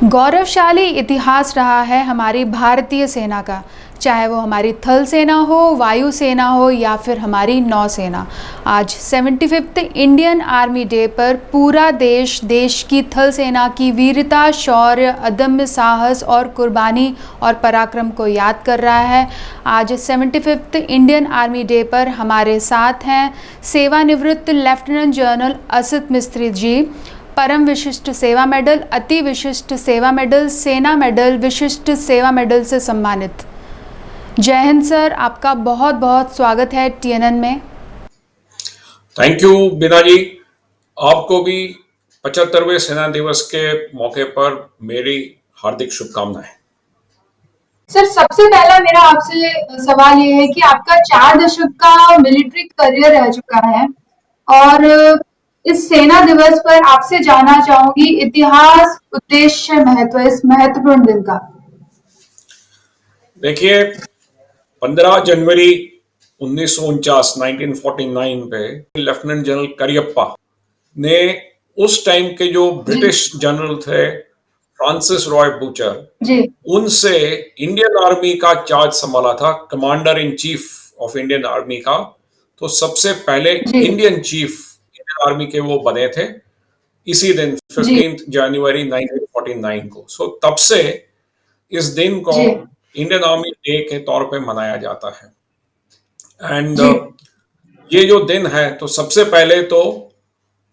गौरवशाली इतिहास रहा है हमारी भारतीय सेना का, चाहे वो हमारी थल सेना हो, वायु सेना हो या फिर हमारी नौसेना। आज 75th इंडियन आर्मी डे पर पूरा देश की थल सेना की वीरता, शौर्य, अदम्य साहस और कुर्बानी और पराक्रम को याद कर रहा है। आज 75th इंडियन आर्मी डे पर हमारे साथ हैं सेवानिवृत्त लेफ्टिनेंट जनरल असित मिस्त्री जी, परम विशिष्ट सेवा मेडल, अति विशिष्ट सेवा मेडल, सेना मेडल, विशिष्ट सेवा मेडल से सम्मानित। जय हिंद सर, आपका बहुत बहुत स्वागत है टीएनएन में। थैंक यू बीना जी, आपको भी 75वें सेना दिवस के मौके पर मेरी हार्दिक शुभकामनाएं। सर, सबसे पहला मेरा आपसे सवाल ये है कि आपका 4 दशक का मिलिट्री करियर रह चुका है और इस सेना दिवस पर आपसे जानना चाहूंगी इतिहास, उद्देश्य, महत्व इस महत्वपूर्ण दिन का। देखिए, 15 जनवरी 1949 पे लेफ्टिनेंट जनरल करियप्पा ने उस टाइम के जो ब्रिटिश जनरल थे फ्रांसिस रॉय बूचर, उनसे इंडियन आर्मी का चार्ज संभाला था, commander in chief of Indian army का। तो सबसे पहले इंडियन चीफ इंडियन आर्मी के वो बने थे इसी दिन 15 जनवरी 1949 को। सो तब से इस दिन को इंडियन आर्मी डे के तौर पे मनाया जाता है। एंड ये जो दिन है, तो सबसे पहले तो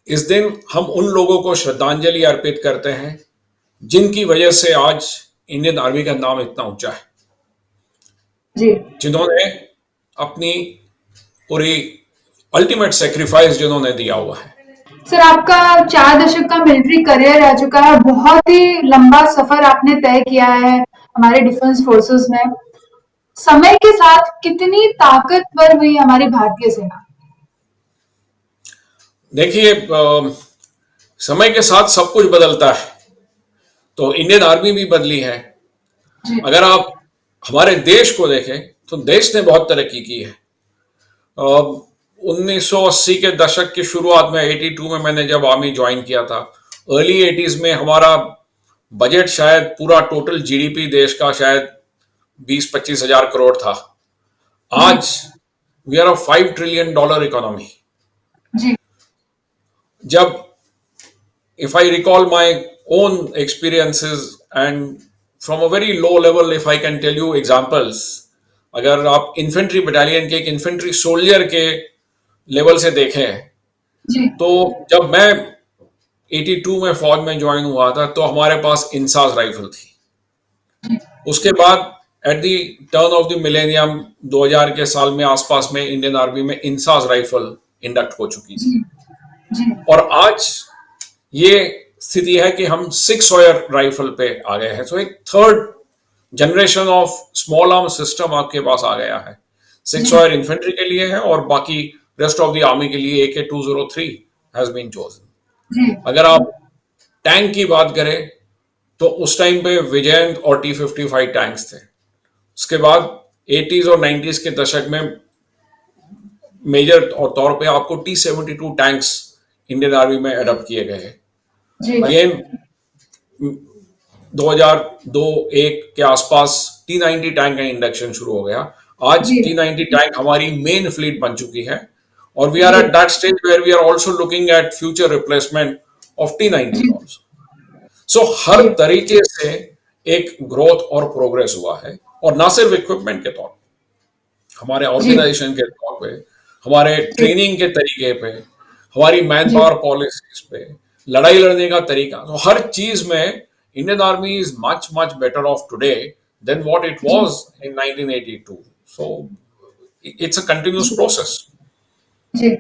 इस दिन हम उन लोगों को श्रद्धांजलि अर्पित करते हैं जिनकी वजह से आज इंडियन आर्मी का नाम इतना ऊंचा है, जिन्होंने अपनी पूरी अल्टीमेट सेक्रीफाइस जिन्होंने दिया हुआ है। सर, आपका 4 दशक का मिलिट्री करियर रह चुका है, बहुत ही लंबा सफर आपने तय किया है हमारे डिफेंस फोर्सेस में। समय के साथ कितनी ताकतवर हुई हमारी भारतीय सेना? देखिए, समय के साथ सब कुछ बदलता है, तो इंडियन आर्मी भी बदली है। अगर आप हमारे देश को देखें तो देश ने बहुत तरक्की की है। 1980 के दशक की शुरुआत में 82 में मैंने जब आर्मी ज्वाइन किया था, अर्ली 80s में हमारा बजट शायद पूरा टोटल जीडीपी देश का शायद 20-25 हजार करोड़ था। आज we are a $5 trillion economy. जब if I recall my own experiences and from a very low level, if I can tell you examples, अगर आप इन्फेंट्री बटालियन के एक इन्फेंट्री सोल्जर के लेवल से देखें तो जब मैं 82 में फौज में ज्वाइन हुआ था तो हमारे पास इंसास राइफल थी। उसके बाद at the turn off the millennium 2000 के साल में आसपास में इंडियन आर्मी में इंसास राइफल इंडक्ट हो चुकी थी और आज ये स्थिति है कि हम 6 ऑयर राइफल पे आ गए हैं। सो एक third generation of small arm system आपके पास आ गया है। 6 ऑयर इन्फेंट्री के लिए है और बाकी रेस्ट ऑफ द आर्मी के लिए AK-203 हैज बीन चोजन। अगर आप टैंक की बात करें तो उस टाइम पे विजयंत और T-55 टैंक्स थे। उसके बाद 80s और 90s के दशक में मेजर तौर पे आपको T-72 टैंक्स इंडियन आर्मी में एडॉप्ट किए गए हैं। अगेन 2002-1 के आसपास T-90 टैंक का इंडक्शन शुरू हो गया। आज T-90 टैंक हमारी मेन फ्लीट बन चुकी है और we are at that stage where we are also looking at future replacement of T-90 also. So हर तरीके से एक ग्रोथ और प्रोग्रेस हुआ है और ना सिर्फ इक्विपमेंट के तौर पे, हमारे ऑर्गेनाइजेशन के तौर पे, हमारे ट्रेनिंग के तरीके पे, हमारी मैन पावर पॉलिसीज पे, लड़ाई लड़ने का तरीका, तो हर चीज में Indian army is much better off today than what it was in 1982। So it's a continuous process. जी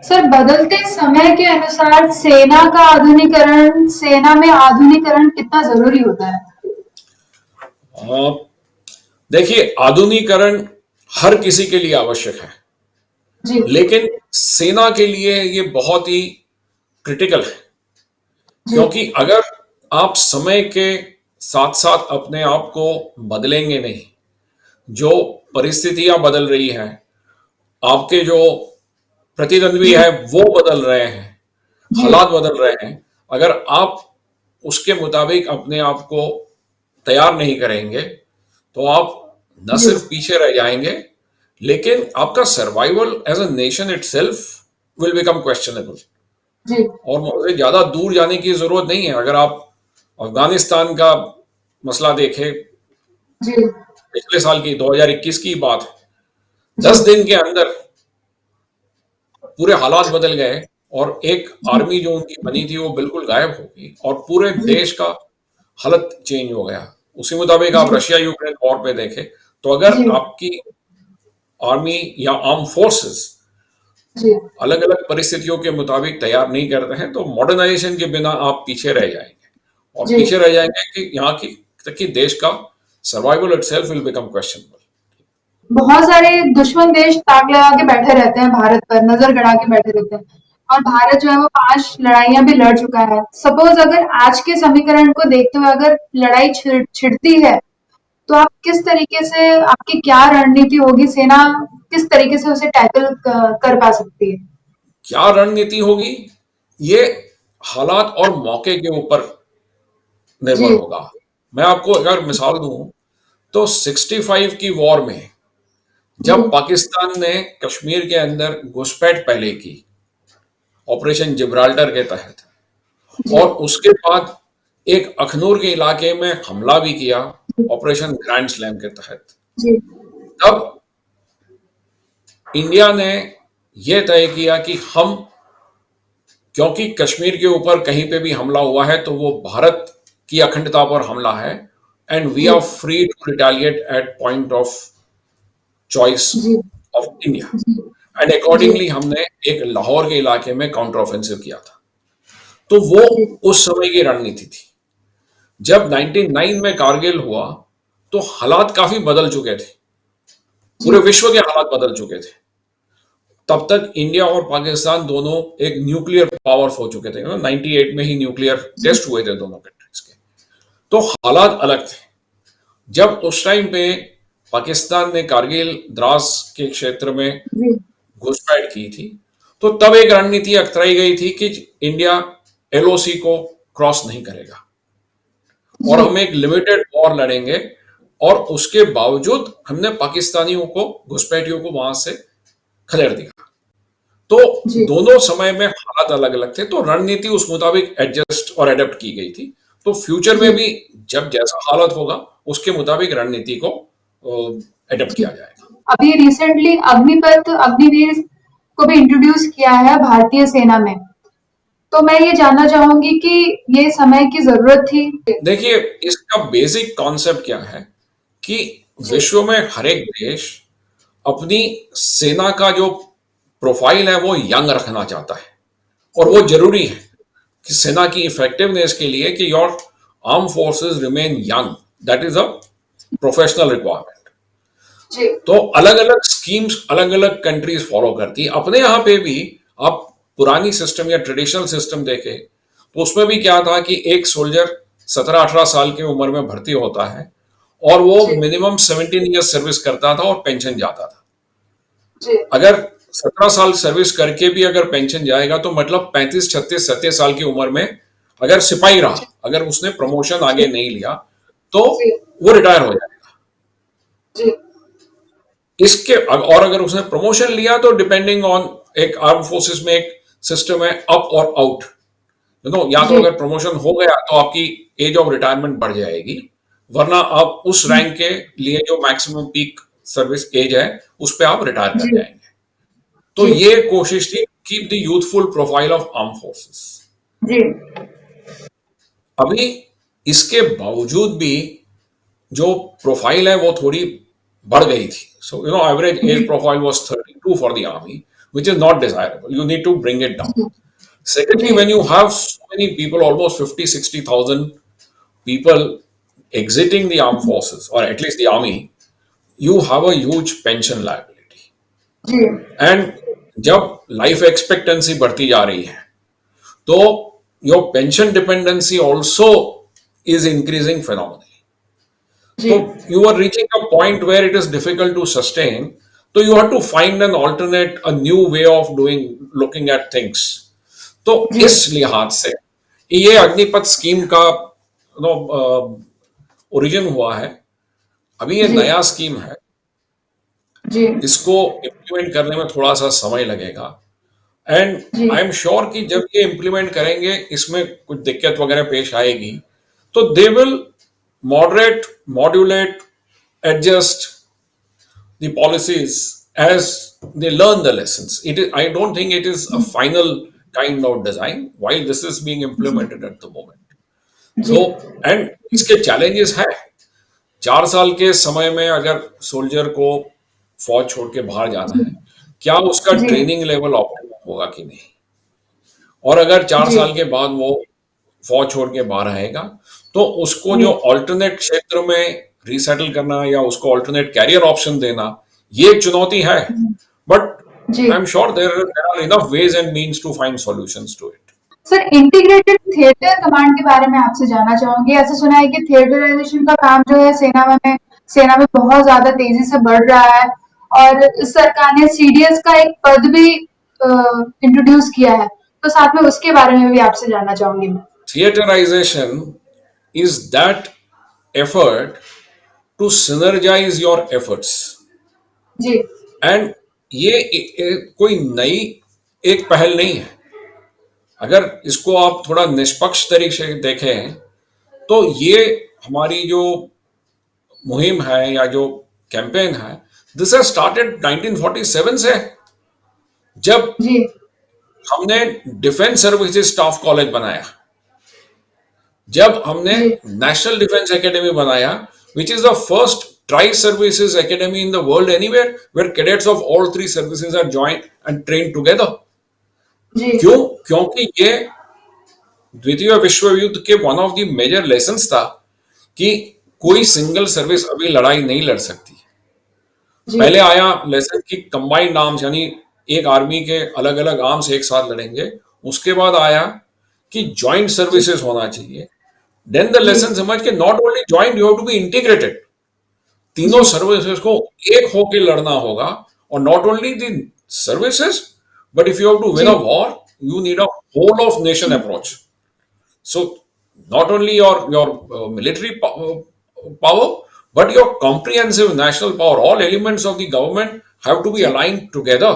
सर, बदलते समय के अनुसार सेना का आधुनिकीकरण, सेना में आधुनिकीकरण कितना जरूरी होता है? देखिए, आधुनिकीकरण हर किसी के लिए आवश्यक है, लेकिन सेना के लिए ये बहुत ही क्रिटिकल है, क्योंकि अगर आप समय के साथ साथ अपने आप को बदलेंगे नहीं, जो परिस्थितियां बदल रही हैं, आपके जो प्रतिद्वंद्वी है वो बदल रहे हैं, हालात बदल रहे हैं, अगर आप उसके मुताबिक अपने आप को तैयार नहीं करेंगे तो आप न जी सिर्फ पीछे रह जाएंगे, लेकिन आपका survival as a nation itself will become questionable. जी और मुझे ज्यादा दूर जाने की जरूरत नहीं है। अगर आप अफगानिस्तान का मसला देखें, जी पिछले साल की 2021 की बात है, जी 10 दिन के अंदर पूरे हालात बदल गए और एक आर्मी जो उनकी बनी थी वो बिल्कुल गायब हो गई और पूरे जी देश का हालत चेंज हो गया। उसी मुताबिक जी आप रशिया यूक्रेन वॉर पे देखें, तो अगर जी आपकी आर्मी या आर्म फोर्सेस जी अलग अलग परिस्थितियों के मुताबिक तैयार नहीं करते हैं तो मॉडर्नाइजेशन के बिना आप पीछे रह जाएंगे, और जी पीछे रह जाएंगे कि यहाँ की तक कि देश का survival itself will become questionable. बहुत सारे दुश्मन देश ताक लगा के बैठे रहते हैं भारत पर, नजर गड़ा के बैठे रहते हैं। और भारत जो है वो 5 लड़ाइयां भी लड़ चुका है। सपोज अगर आज के समीकरण को देखते हुए अगर लड़ाई छिड़ती है, तो आप किस तरीके से, आपकी क्या रणनीति होगी, सेना किस तरीके से उसे टैकल कर पा सकती है? क्या रणनीति होगी, ये हालात और मौके के ऊपर जी निर्भर होगा। मैं आपको अगर मिसाल दूं तो 65 की वॉर में जी जब पाकिस्तान ने कश्मीर के अंदर घुसपैठ पहले की ऑपरेशन जिब्राल्टर के तहत, जी और उसके बाद एक अखनूर के इलाके में हमला भी किया ऑपरेशन ग्रैंड स्लैम के तहत, जी तब इंडिया ने यह तय किया कि हम, क्योंकि कश्मीर के ऊपर कहीं पे भी हमला हुआ है तो वो भारत की अखंडता पर हमला है, एंड वी जी are free to retaliate at point of choice जी ऑफ इंडिया। जी एंड जी अकॉर्डिंगली हमने एक लाहौर के इलाके में काउंटर ऑफेंसिव किया था। तो वो जी उस समय की रणनीति थी। जब 99 में कारगिल हुआ तो हालात काफी बदल चुके थे, जी पूरे विश्व के हालात बदल चुके थे। तब तक इंडिया और पाकिस्तान दोनों एक न्यूक्लियर पावर्स हो चुके थे, 98 में ही न्यूक्लियर जी टेस्ट हुए थे दोनों कंट्रीज के। तो हालात अलग थे। जब उस टाइम पे पाकिस्तान ने कारगिल द्रास के क्षेत्र में जी घुसपैठ की थी, तो तब एक रणनीति अपनाई गई थी कि इंडिया एलओसी को क्रॉस नहीं करेगा और जी हम एक लिमिटेड वॉर लड़ेंगे, और उसके बावजूद हमने पाकिस्तानियों को, घुसपैठियों को वहां से खदेड़ दिया। तो जी दोनों समय में हालात अलग अलग थे, तो रणनीति उस मुताबिक एडजस्ट और एडेप्ट की गई थी। तो फ्यूचर में जी भी जब जैसा हालत होगा उसके मुताबिक रणनीति को एडेप्ट जी किया जाएगा। अभी रिसेंटली अग्निपथ अग्निवीर को भी इंट्रोड्यूस किया है भारतीय सेना में। तो मैं ये जानना चाहूंगी कि ये समय की जरूरत थी? देखिए, इसका बेसिक कॉन्सेप्ट क्या है कि जी विश्व में हर एक देश अपनी सेना का जो प्रोफाइल है वो यंग रखना चाहता है, और जी वो जरूरी है कि सेना की इफेक्टिवनेस के लिए कि your arm forces remain young, that is a professional requirement. जी तो अलग अलग स्कीम्स अलग अलग कंट्रीज फॉलो करती है। अपने यहाँ पे भी आप पुरानी सिस्टम या ट्रेडिशनल सिस्टम देखें तो उसमें भी क्या था कि एक सोल्जर 17-18 साल की उम्र में भर्ती होता है और वो जी मिनिमम 17 ईयर्स सर्विस करता था और पेंशन जाता था। जी अगर 17 साल सर्विस करके भी अगर पेंशन जाएगा तो मतलब 35, 36, 37 साल की उम्र में अगर सिपाही रहा, अगर उसने प्रमोशन आगे नहीं लिया तो जी वो रिटायर हो जाएगा। जी इसके और अगर उसने प्रमोशन लिया तो डिपेंडिंग ऑन, एक आर्म फोर्सेस में एक सिस्टम है अप और आउट, या तो जी अगर प्रमोशन हो गया तो आपकी एज ऑफ रिटायरमेंट बढ़ जाएगी, वरना आप उस रैंक के लिए जो मैक्सिमम पीक सर्विस एज है उस पे आप रिटायर कर जी जाएंगे। तो जी ये कोशिश थी, keep the youthful profile of arm forces. जी अभी इसके बावजूद भी जो प्रोफाइल है वो थोड़ी बढ़ गई थी। So average age profile was 32 for the army, which is not desirable. You need to bring it down. Secondly, जी when you have so many people, almost 50, 60,000 people exiting the armed forces, or at least the army, you have a huge pension liability. जी And जब life expectancy बढ़ती जा रही है तो your pension dependency also is increasing phenomenally. जी So you are reaching a point where it is difficult to sustain. So you have to find an alternate, a new way of doing, looking at things. तो जी इस लिहाज से ये Agnipath scheme का origin हुआ है। अभी ये जी नया स्कीम है, जी इसको इम्प्लीमेंट करने में थोड़ा सा समय लगेगा। एंड जी आई एम श्योर कि जब ये इम्प्लीमेंट करेंगे इसमें कुछ दिक्कत वगैरह पेश आएगी, तो they will moderate, modulate, adjust the policies as they learn the lessons. I don't think it is a final kind of design while this is being implemented at the moment. जी So, and इसके challenges है। 4 साल के समय में अगर soldier को फौज छोड़ के बाहर जाना है, क्या उसका जी ट्रेनिंग लेवल ऑप्टिमम होगा कि नहीं, और अगर चार जी साल के बाद वो फौज छोड़ के बाहर आएगा, तो उसको जी जो ऑल्टरनेट क्षेत्र में रिसेटल करना या उसको ऑल्टरनेट कैरियर ऑप्शन देना, ये एक चुनौती है। बट जी I am sure there are enough ways and means to find solutions to it. Sir, integrated theatre command के बारे में आपसे जानना चाहूंगी। ऐसा सुना है कि थिएटराइजेशन का काम जो है सेना में बहुत ज्यादा तेजी से बढ़ रहा है, और इस सरकार ने सीडीएस का एक पद भी इंट्रोड्यूस किया है, तो साथ में उसके बारे में भी आपसे जानना चाहूंगी मैं। Theatrisation is that effort to synergize your efforts, जी एंड ये कोई नई एक पहल नहीं है। अगर इसको आप थोड़ा निष्पक्ष तरीके से देखें, तो ये हमारी जो मुहिम है या जो कैंपेन है, दिस हैज स्टार्टेड 1947 से, जब जी हमने डिफेंस सर्विसेज स्टाफ कॉलेज बनाया, जब हमने जी नेशनल डिफेंस एकेडमी बनाया, which is the first tri services academy in the world anywhere, where cadets of all 3 services are join and train together. जी क्यों? क्योंकि ये द्वितीय विश्व युद्ध के one of the major lessons था कि कोई सिंगल सर्विस अभी लड़ाई नहीं लड़ सकती। जी पहले आया लेसन कि कंबाइंड आर्म्स, यानी एक आर्मी के अलग अलग आर्म्स एक साथ लड़ेंगे। उसके बाद आया कि ज्वाइंट जी सर्विसेज होना चाहिए। देन द जी लेसन समझ के not only joint, you have to be integrated. तीनों जी सर्विसेज को एक होके लड़ना होगा, और not only the services, but if you have to win जी a war, you need a whole of nation approach. So not only your military power, but your comprehensive national power, all elements of the government have to be जी aligned together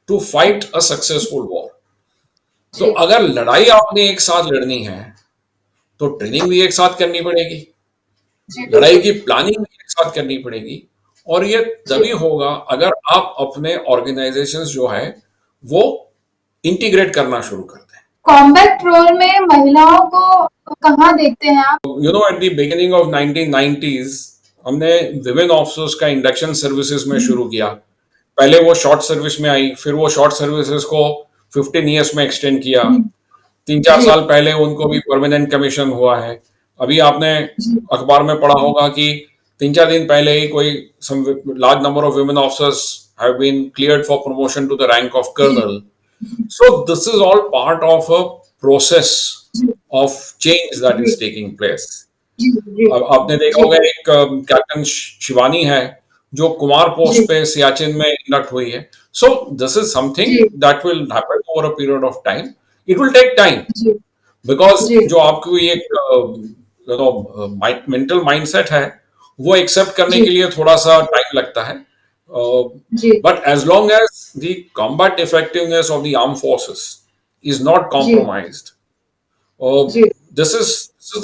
to fight a successful war. तो जी अगर लड़ाई आपने एक साथ लड़नी है, तो ट्रेनिंग भी एक साथ करनी पड़ेगी, जी लड़ाई बिल्कुल की प्लानिंग भी एक साथ करनी पड़ेगी, और ये जी तभी होगा अगर आप अपने ऑर्गेनाइजेशंस जो है वो इंटीग्रेट करना शुरू कर दें। कॉम्बैट रोल में महिलाओं को कहाँ देखते हैं आप? At the beginning of 1990s हमने विमेन ऑफिसर्स का इंडक्शन सर्विसेज में शुरू किया। पहले वो शॉर्ट सर्विस में आई, फिर वो शॉर्ट सर्विसेज को 15 ईयर्स में एक्सटेंड किया। 3-4 साल जी पहले उनको भी परमानेंट कमीशन हुआ है। अभी आपने जी अखबार में पढ़ा होगा कि 3-4 दिन पहले ही कोई large number of women officers have been cleared for promotion to the rank of जी colonel. So this is all part of a process जी of change that जी is taking place. जी जी अब आपने देखा जी होगा एक कैप्टन शिवानी है जो कुमार पोस्ट जी पे सियाचिन में इंडक्ट हुई है। सो दिस इज समथिंग जी that will happen over a period of time. It will take time, जी बिकॉज जी जो आपकी एक मेंटल माइंडसेट है वो एक्सेप्ट करने जी के लिए थोड़ा सा टाइम लगता है। जी But as long as the combat effectiveness of the armed forces is not जी compromised, uh, जी this is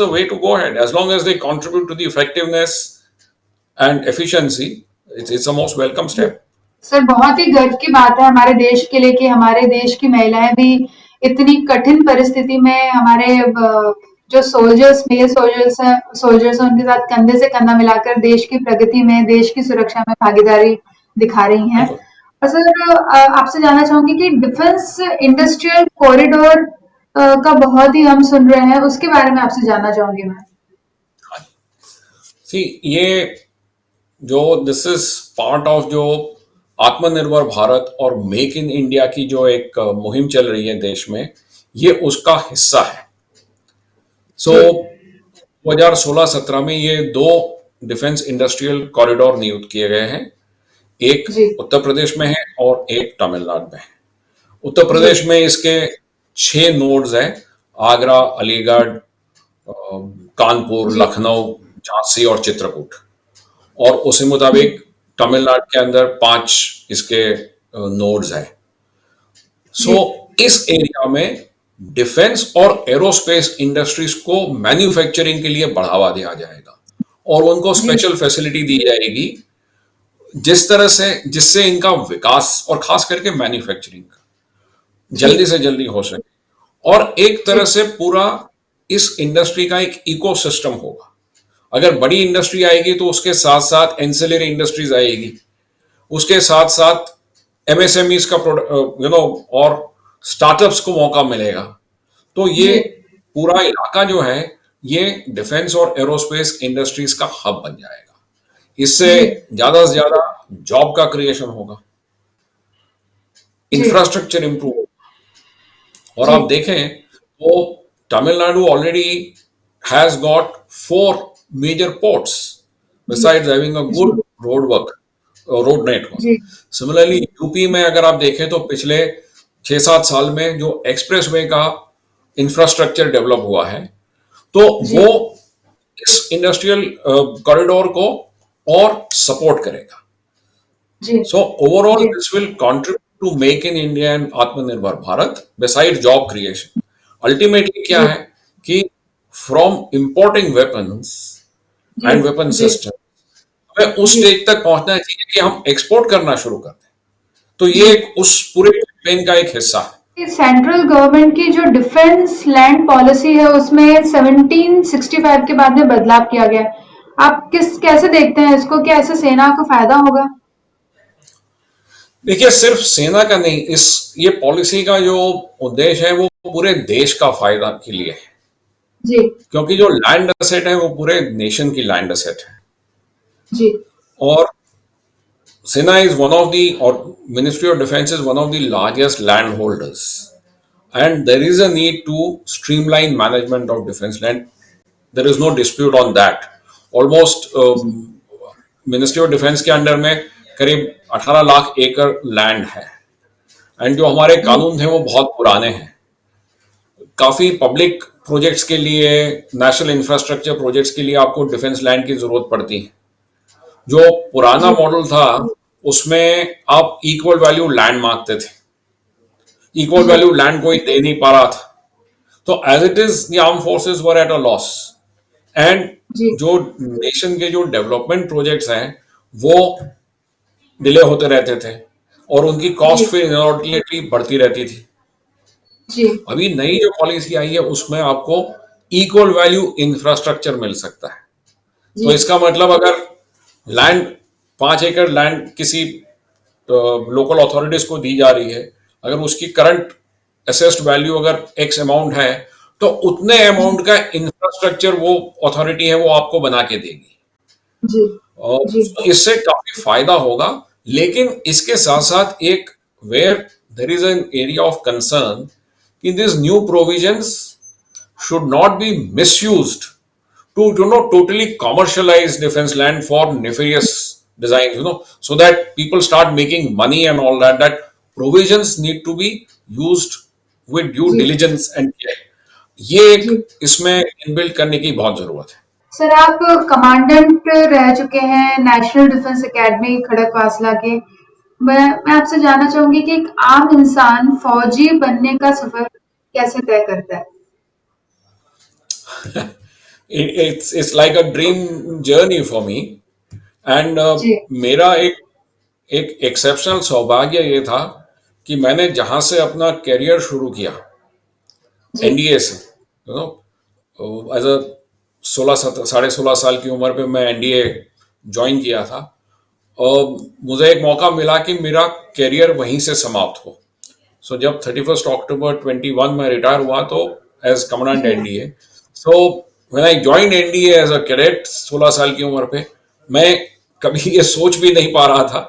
the way to go ahead. As long as they contribute to the effectiveness and efficiency, it's a most welcome जी step. Sir, बहुत ही गर्व की बात है हमारे देश के लिए कि हमारे देश की महिलाएं भी इतनी कठिन परिस्थिति में हमारे जो सोल्जर्स हैं उनके साथ कंधे से कंधा मिलाकर देश की प्रगति में, देश की सुरक्षा में भागीदारी दिखा रही हैं। बिल्कुल। और सर, आपसे जानना चाहूंगी कि डिफेंस इंडस्ट्रियल कॉरिडोर का बहुत ही हम सुन रहे हैं, उसके बारे में आपसे जानना चाहूंगी मैं। See, ये जो दिस इज पार्ट ऑफ जो आत्मनिर्भर भारत और मेक इन इंडिया की जो एक मुहिम चल रही है देश में, ये उसका हिस्सा है। सो जी 2016-17 में ये 2 डिफेंस इंडस्ट्रियल कॉरिडोर नियुक्त किए गए हैं। एक जी उत्तर प्रदेश में है और एक तमिलनाडु में है। उत्तर जी प्रदेश में इसके 6 नोड्स हैं। आगरा, अलीगढ़, कानपुर, जी लखनऊ, झांसी और चित्रकूट। और उसी मुताबिक तमिलनाडु के अंदर 5 इसके नोड्स हैं। सो जी इस एरिया में डिफेंस और एरोस्पेस इंडस्ट्रीज को मैन्युफैक्चरिंग के लिए बढ़ावा दिया जाएगा और उनको जी स्पेशल फैसिलिटी दी जाएगी, जिस तरह से जिससे इनका विकास और खास करके मैन्युफैक्चरिंग जी जल्दी से जल्दी हो सके। और एक जी तरह से पूरा इस इंडस्ट्री का एक इकोसिस्टम होगा। अगर बड़ी इंडस्ट्री आएगी तो उसके साथ साथ एंसिलरी इंडस्ट्रीज आएगी, उसके साथ साथ एमएसएमईज का और स्टार्टअप्स को मौका मिलेगा। तो जी ये पूरा इलाका जो है ये डिफेंस और एरोस्पेस इंडस्ट्रीज का हब बन जाएगा। इससे जी ज्यादा से ज्यादा जॉब का क्रिएशन होगा, जी इंफ्रास्ट्रक्चर इंप्रूव। और जी आप देखें तो Tamil Nadu already has got 4 major ports जी besides having a जी good road network. जी सिमिलरली यूपी में अगर आप देखें तो पिछले 6-7 साल में जो एक्सप्रेसवे का इंफ्रास्ट्रक्चर डेवलप हुआ है, तो जी वो इस इंडस्ट्रियल कॉरिडोर को और सपोर्ट करेगा। जी So overall, ji this will contribute to Make in India and Atmanirbhar Bharat besides job creation. Ultimately क्या जी है कि from importing weapons ji and weapon ji system हमें उस जी स्टेज तक पहुंचना चाहिए कि हम एक्सपोर्ट करना शुरू कर दें। तो ये जी एक उस पूरे कैंपेन का एक हिस्सा है। सेंट्रल गवर्नमेंट की जो डिफेंस लैंड पॉलिसी है उसमें 1765 के बाद में बदलाव किया गया है। आप कैसे देखते हैं इसको? क्या ऐसे सेना को फायदा होगा? देखिए, सिर्फ सेना का नहीं, इस ये पॉलिसी का जो उद्देश्य है वो पूरे देश का फायदा के लिए है, जी क्योंकि जो लैंड असेट है वो पूरे नेशन की लैंड असेट है। जी और Sena is one of the, or Ministry of Defense is one of the largest landholders, and there is a need to streamline management of defense land. There is no dispute on that. Almost Ministry of Defense के under में करीब 18 लाख एकड़ land है, and जो हमारे जी कानून थे वो बहुत पुराने हैं। काफी पब्लिक प्रोजेक्ट्स के लिए, नेशनल इंफ्रास्ट्रक्चर प्रोजेक्ट्स के लिए आपको डिफेंस लैंड की जरूरत पड़ती है। जो पुराना जी मॉडल था उसमें आप इक्वल वैल्यू लैंड मांगते थे, इक्वल जी वैल्यू लैंड कोई दे नहीं पा रहा था। तो as it is the arm forces were at a loss, and जी जो नेशन के जो डेवलपमेंट प्रोजेक्ट्स हैं वो डिले होते रहते थे और उनकी कॉस्ट जी फिर इनऑर्डिनेटली बढ़ती रहती थी। जी अभी नई जो पॉलिसी आई है उसमें आपको इक्वल वैल्यू इंफ्रास्ट्रक्चर मिल सकता है। तो जी इसका मतलब अगर लैंड 5 एकड़ लैंड किसी लोकल अथॉरिटीज को दी जा रही है, अगर उसकी करंट असेस्ड वैल्यू अगर एक्स अमाउंट है, तो उतने अमाउंट का इंफ्रास्ट्रक्चर वो अथॉरिटी है वो आपको बना के देगी। जी और जी इससे काफी फायदा होगा। लेकिन इसके साथ साथ एक where there is an area of concern कि this new provisions should not be misused to totally commercialize defense land for nefarious designs, so that people start making money and all that. That provisions need to be used with due जी diligence and care. ये एक जी इसमें inbuilt करने की बहुत जरूरत है। Sir, आप कमांडेंट रह चुके हैं नेशनल डिफेंस एकेडमी खड़गवासला के। मैं आपसे जानना चाहूंगी कि एक आम इंसान फौजी बनने का सफर कैसे तय करता है? It's like a dream journey for me, and जी मेरा एक एक एक्सेप्शनल सौभाग्य ये था कि मैंने जहां से अपना करियर शुरू किया जी एनडीए से, यू नो एज अ 16 साढ़े 16 साल की उम्र पे मैं एनडीए ज्वाइन किया था। और मुझे एक मौका मिला कि मेरा करियर वहीं से समाप्त हो। सो जब 31 अक्टूबर 21 में रिटायर हुआ तो एज कमांडेंट जी NDA, so when I join NDA as a cadet 16 साल की उम्र पे, मैं कभी ये सोच भी नहीं पा रहा था,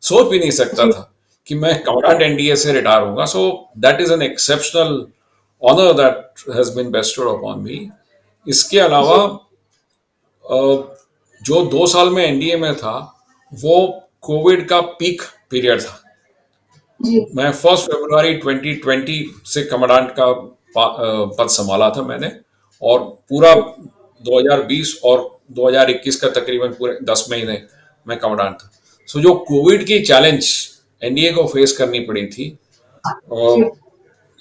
सोच भी नहीं सकता जी था कि मैं कमांडेंट एनडीए से रिटायर होऊंगा। So that is an exceptional honour that has been bestowed upon me. इसके अलावा जी अ, जो 2 साल में एनडीए में था वो कोविड का पीक पीरियड था। जी मैं 1 फरवरी 2020 से कमांडेंट का पद संभाला था मैंने, और पूरा 2020 और 2021 का तकरीबन पूरे 10 महीने मैं कमांडेंट था। सो जो कोविड की चैलेंज एनडीए को फेस करनी पड़ी थी, जी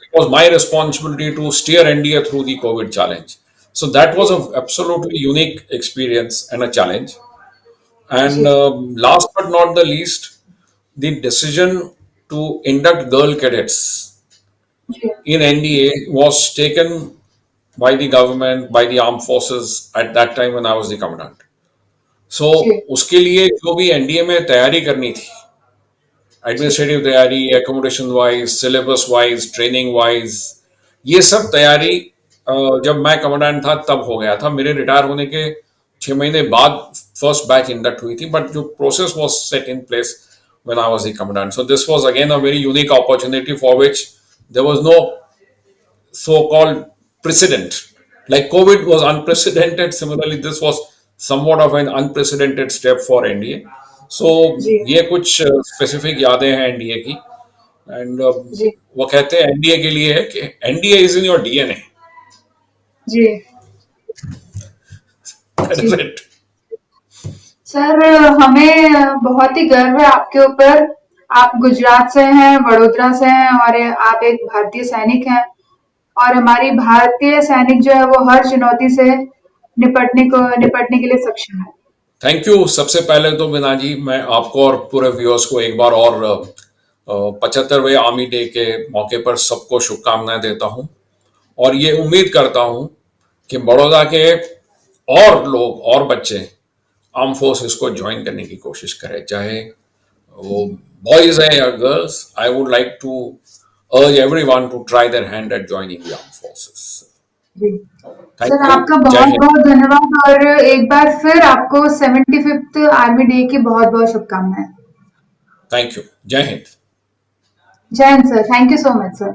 it was my responsibility to steer NDA through the COVID challenge. So that was an absolutely unique experience and a challenge. And ji last but not the least, the decision to induct girl cadets ji in NDA was taken by the government, by the armed forces at that time when I was the commandant. So जी उसके लिए जो भी NDA में तैयारी करनी थी, जी administrative तैयारी, accommodation wise, syllabus wise, training wise, ये सब तैयारी जब मैं कमांडेंट था तब हो गया था। मेरे रिटायर होने के 6 महीने बाद फर्स्ट बैच इंडक्ट हुई थी, बट जो process was set in place when I was the commandant. So this was again a very unique opportunity for which there was no so-called precedent. Like COVID was unprecedented, similarly this was somewhat of an unprecedented step for NDA. So जी ये कुछ specific यादें हैं NDA की। And जी वो कहते हैं NDA के लिए है कि NDA is in your DNA, जी दैट जी इज इट। सर, हमें बहुत ही गर्व है आपके ऊपर। आप गुजरात से हैं, वडोदरा से हैं और आप एक भारतीय सैनिक हैं। और हमारी भारतीय सैनिक जो है वो हर चुनौती से निपटने के लिए सक्षम है। Thank you. सबसे पहले तो बिना जी मैं आपको और पूरे व्यूअर्स को एक बार और 75वें आर्मी डे के मौके पर सबको शुभकामनाएं देता हूं, और ये उम्मीद करता हूं कि बड़ौदा के और लोग और बच्चे आर्म फोर्सेस को ज्वाइन करने की कोशिश करें, चाहे वो बॉयज हैं या girls. I would like to urge everyone to try their hand at joining the arm forces. जी थैंक सर, यू। आपका जय बहुत हिंद। बहुत धन्यवाद और एक बार फिर आपको 75th आर्मी डे की बहुत बहुत शुभकामनाएं। Thank you. जय हिंद। जय Hind sir, thank you so much sir.